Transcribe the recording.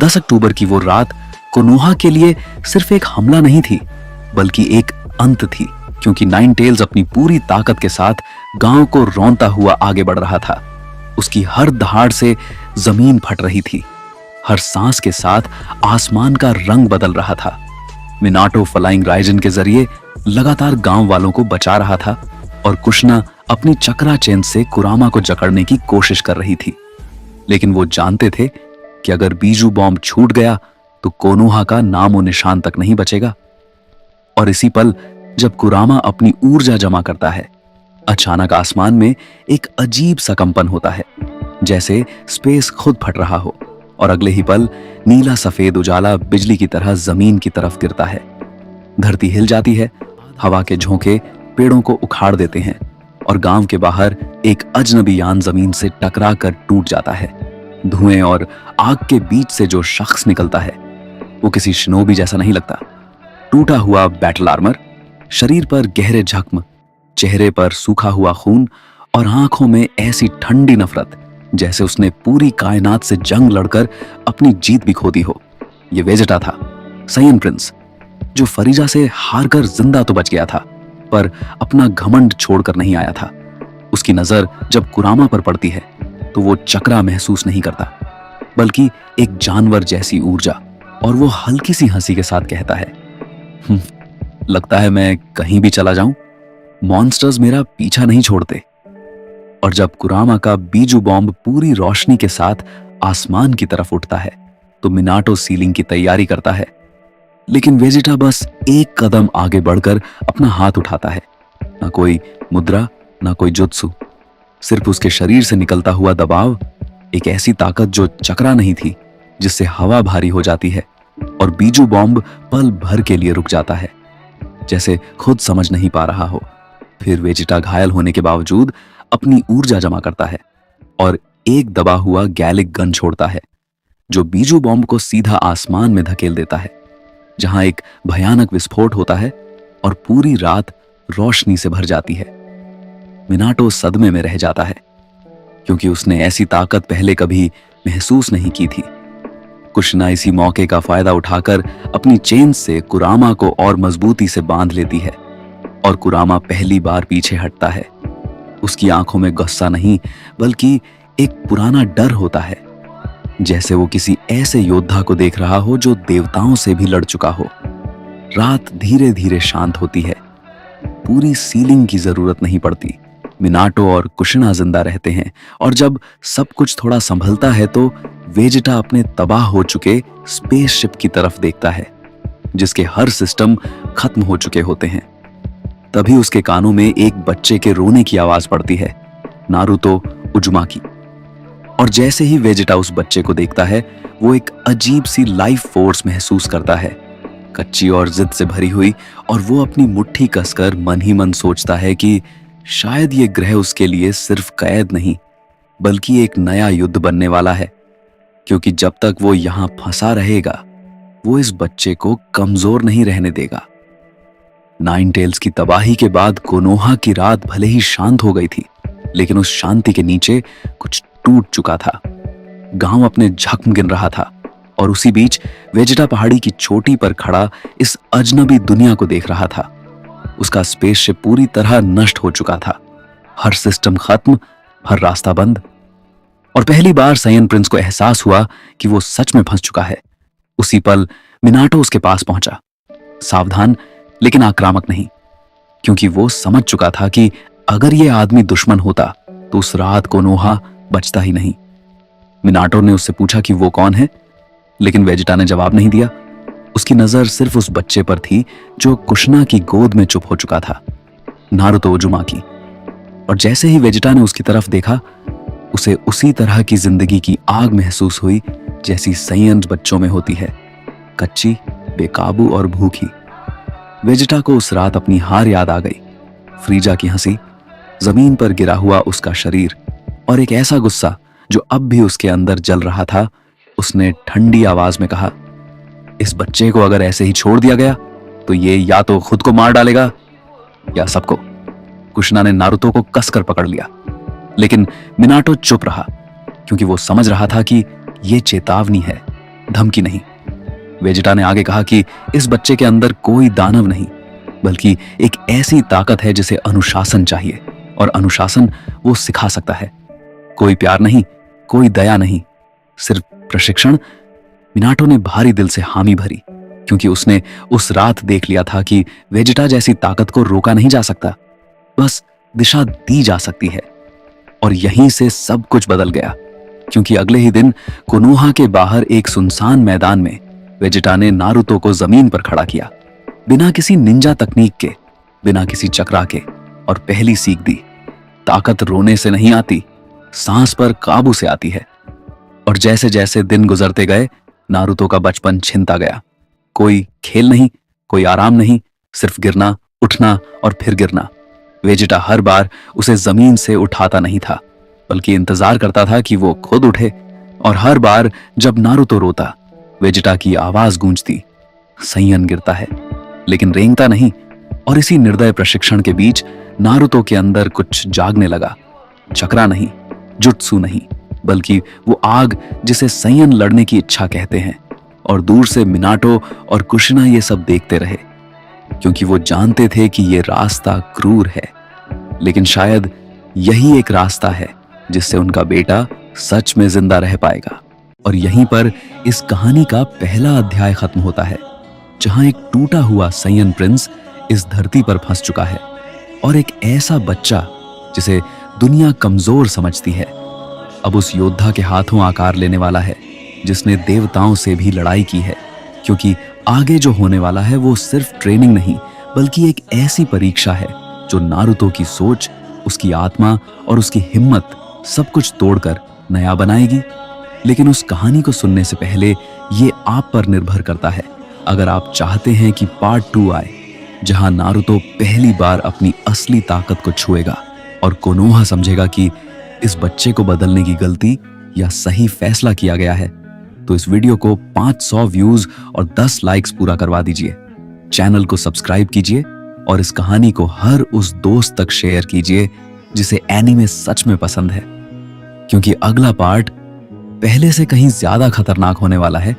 10 अक्टूबर की वो रात कोनोहा के लिए सिर्फ एक हमला नहीं थी, बल्कि एक अंत थी, क्योंकि नाइन टेल्स अपनी पूरी ताकत के साथ गांव को रौंदता हुआ आगे बढ़ रहा था। उसकी हर दहाड़ से जमीन फट रही थी, हर सांस के साथ आसमान का रंग बदल रहा था। मिनाटो फ्लाइंग राइजन के जरिए लगातार गांव वालों को बचा रहा था और कुशना अपनी चक्रा चेन से कुरामा को जकड़ने की कोशिश कर रही थी। लेकिन वो जानते थे कि अगर बीजू बॉम्ब छूट गया तो कोनोहा का नामो निशान तक नहीं बचेगा। और इसी पल जब कुरामा अपनी ऊर्जा जमा करता है, अचानक आसमान में एक अजीब सा कंपन होता है, जैसे स्पेस खुद फट रहा हो, और अगले ही पल नीला सफेद उजाला बिजली की तरह जमीन की तरफ गिरता है। धरती हिल जाती है, हवा के झोंके पेड़ों को उखाड़ देते हैं और गांव के बाहर एक अजनबी यान जमीन से टकरा कर टूट जाता है। धुएं और आग के बीच से जो शख्स निकलता है वो किसी शिनोबी जैसा नहीं लगता। टूटा हुआ बैटल आर्मर, शरीर पर गहरे जख्म, चेहरे पर सूखा हुआ खून और आंखों में ऐसी ठंडी नफरत जैसे उसने पूरी कायनात से जंग लड़कर अपनी जीत भी खो दी हो। ये वेजेटा था, साइयन प्रिंस, जो फरीजा से हारकर जिंदा तो बच गया था, पर अपना घमंड छोड़कर नहीं आया था। उसकी नजर जब कुरामा पर पड़ती है तो वो चक्रा महसूस नहीं करता, बल्कि एक जानवर जैसी ऊर्जा, और वो हल्की सी हंसी के साथ कहता है, लगता है मैं कहीं भी चला जाऊं, मॉन्स्टर्स मेरा पीछा नहीं छोड़ते। और जब कुरामा का बीजू बॉम्ब पूरी रोशनी के साथ आसमान की तरफ उठता है तो मिनाटो सीलिंग की तैयारी करता है, लेकिन वेजिटा बस एक कदम आगे बढ़कर अपना हाथ उठाता है। ना कोई मुद्रा, ना कोई जुत्सु, सिर्फ उसके शरीर से निकलता हुआ दबाव, एक ऐसी ताकत जो चक्रा नहीं थी, जिससे हवा भारी हो जाती है और बीजू बॉम्ब पल भर के लिए रुक जाता है, जैसे खुद समझ नहीं पा रहा हो। फिर वेजिटा घायल होने के बावजूद अपनी ऊर्जा जमा करता है और एक दबा हुआ गैलिक गन छोड़ता है, जो बीजू बॉम्ब को सीधा आसमान में धकेल देता है, जहां एक भयानक विस्फोट होता है और पूरी रात रोशनी से भर जाती है। मिनाटो सदमे में रह जाता है, क्योंकि उसने ऐसी ताकत पहले कभी महसूस नहीं की थी। कुशना इसी मौके का फायदा उठाकर अपनी चेन से कुरामा को और मजबूती से बांध लेती है और कुरामा पहली बार पीछे हटता है। उसकी आंखों में गुस्सा नहीं, बल्कि एक पुराना डर होता है, जैसे वो किसी ऐसे योद्धा को देख रहा हो जो देवताओं से भी लड़ चुका हो। रात धीरे धीरे शांत होती है, पूरी सीलिंग की जरूरत नहीं पड़ती। मिनाटो और कुशना जिंदा रहते हैं, और जब सब कुछ थोड़ा संभलता है तो वेजिटा अपने तबाह हो चुके स्पेसशिप की तरफ देखता है, जिसके हर सिस्टम खत्म हो चुके होते हैं। तभी उसके कानों में एक बच्चे के रोने की आवाज पड़ती है, नारुतो उजुमाकी। और जैसे ही वेजिटा उस बच्चे को देखता है, वो एक अजीब सी लाइफ फोर्स महसूस करता है, कच्ची और जिद से भरी हुई, और वो अपनी मुट्ठी कसकर मन ही मन सोचता है कि शायद ये ग्रह उसके लिए सिर्फ कैद नहीं, बल्कि एक नया युद्ध बनने वाला है, क्योंकि जब तक वो यहां फंसा रहेगा, वो इस बच्चे को कमजोर नहीं रहने देगा। नाइन टेल्स की तबाही के बाद कोनोहा की रात भले ही शांत हो गई थी, लेकिन उस शांति के नीचे कुछ टूट चुका था। गांव अपने जख्म गिन रहा था, और उसी बीच वेजिटा पहाड़ी की चोटी पर खड़ा इस अजनबी दुनिया को देख रहा था। उसका स्पेसशिप पूरी तरह नष्ट हो चुका था, हर सिस्टम खत्म, हर रास्ता बंद। और पहली बार साइयन प्रिंस को एहसास हुआ कि वो सच में फंस चुका है। उसी पल मिनाटो उसके पास पहुंचा, सावधान लेकिन आक्रामक नहीं, क्योंकि वो समझ चुका था कि अगर ये आदमी दुश्मन होता तो उस रात कोनोहा बचता ही नहीं। मिनाटो ने उससे पूछा कि वो कौन है, लेकिन वेजिटा ने जवाब नहीं दिया। उसकी नजर सिर्फ उस बच्चे पर थी जो कुशना की गोद में चुप हो चुका था, नारुतो उजुमाकी। और जैसे ही वेजिटा ने उसकी तरफ देखा, उसे उसी तरह की जिंदगी की आग महसूस हुई जैसी साइयन बच्चों में होती है, कच्ची, बेकाबू और भूखी। वेजिटा को उस रात अपनी हार याद आ गई, फ्रीजा की हंसी, जमीन पर गिरा हुआ उसका शरीर, और एक ऐसा गुस्सा जो अब भी उसके अंदर जल रहा था। उसने ठंडी आवाज में कहा, इस बच्चे को अगर ऐसे ही छोड़ दिया गया तो ये या तो खुद को मार डालेगा या सबको। कुशना ने नारुतो को कसकर पकड़ लिया, लेकिन मिनाटो चुप रहा, क्योंकि वो समझ रहा था कि ये चेतावनी है, धमकी नहीं। वेजिटा ने आगे कहा कि इस बच्चे के अंदर कोई दानव नहीं, बल्कि एक ऐसी ताकत है जिसे अनुशासन चाहिए, और अनुशासन वो सिखा सकता है। कोई प्यार नहीं, कोई दया नहीं, सिर्फ प्रशिक्षण। मिनाटो ने भारी दिल से हामी भरी, क्योंकि उसने उस रात देख लिया था कि वेजिटा जैसी ताकत को रोका नहीं जा सकता, बस दिशा दी जा सकती है। और यहीं से सब कुछ बदल गया, क्योंकि अगले ही दिन कोनोहा के बाहर एक सुनसान मैदान में वेजिटा ने नारुतो को जमीन पर खड़ा किया, बिना किसी निंजा तकनीक के, बिना किसी चक्रा के, और पहली सीख दी, ताकत रोने से नहीं आती, सांस पर काबू से आती है। और जैसे जैसे दिन गुजरते गए, नारुतो का बचपन छिनता गया। कोई खेल नहीं, कोई आराम नहीं, सिर्फ गिरना, उठना और फिर गिरना। वेजिटा हर बार उसे जमीन से उठाता नहीं था, बल्कि इंतजार करता था कि वो खुद उठे। और हर बार जब नारुतो रोता, वेजिटा की आवाज गूंजती, सैयन गिरता है लेकिन रेंगता नहीं। और इसी निर्दय प्रशिक्षण के बीच नारुतो के अंदर कुछ जागने लगा। चक्रा नहीं, जुत्सु नहीं, बल्कि वो आग जिसे सैयन लड़ने की इच्छा कहते हैं। और दूर से मिनाटो और कुशिना ये सब देखते रहे, क्योंकि वो जानते थे कि ये रास्ता क्रूर है, लेकिन शायद यही एक रास्ता है जिससे उनका बेटा सच में जिंदा रह पाएगा। और यहीं पर इस कहानी का पहला अध्याय खत्म होता है, जहां एक टूटा हुआ सैयन प्रिंस इस धरती पर फंस चुका है, और एक ऐसा बच्चा जिसे दुनिया कमजोर समझती है, अब उस योद्धा के हाथों आकार लेने वाला है जिसने देवताओं से भी लड़ाई की है। क्योंकि आगे जो होने वाला है वो सिर्फ ट्रेनिंग नहीं, बल्कि एक ऐसी परीक्षा है जो नारुतो की सोच, उसकी आत्मा और उसकी हिम्मत सब कुछ तोड़कर नया बनाएगी। लेकिन उस कहानी को सुनने से पहले ये आप पर निर्भर करता है। अगर आप चाहते हैं कि पार्ट 2 आए, जहां नारुतो पहली बार अपनी असली ताकत को छुएगा और कोनोहा समझेगा कि इस बच्चे को बदलने की गलती या सही फैसला किया गया है, तो इस वीडियो को 500 व्यूज और 10 लाइक्स पूरा करवा दीजिए। चैनल को सब्सक्राइब कीजिए और इस कहानी को हर उस दोस्त तक शेयर कीजिए जिसे एनीमे सच में पसंद है, क्योंकि अगला पार्ट पहले से कहीं ज्यादा खतरनाक होने वाला है।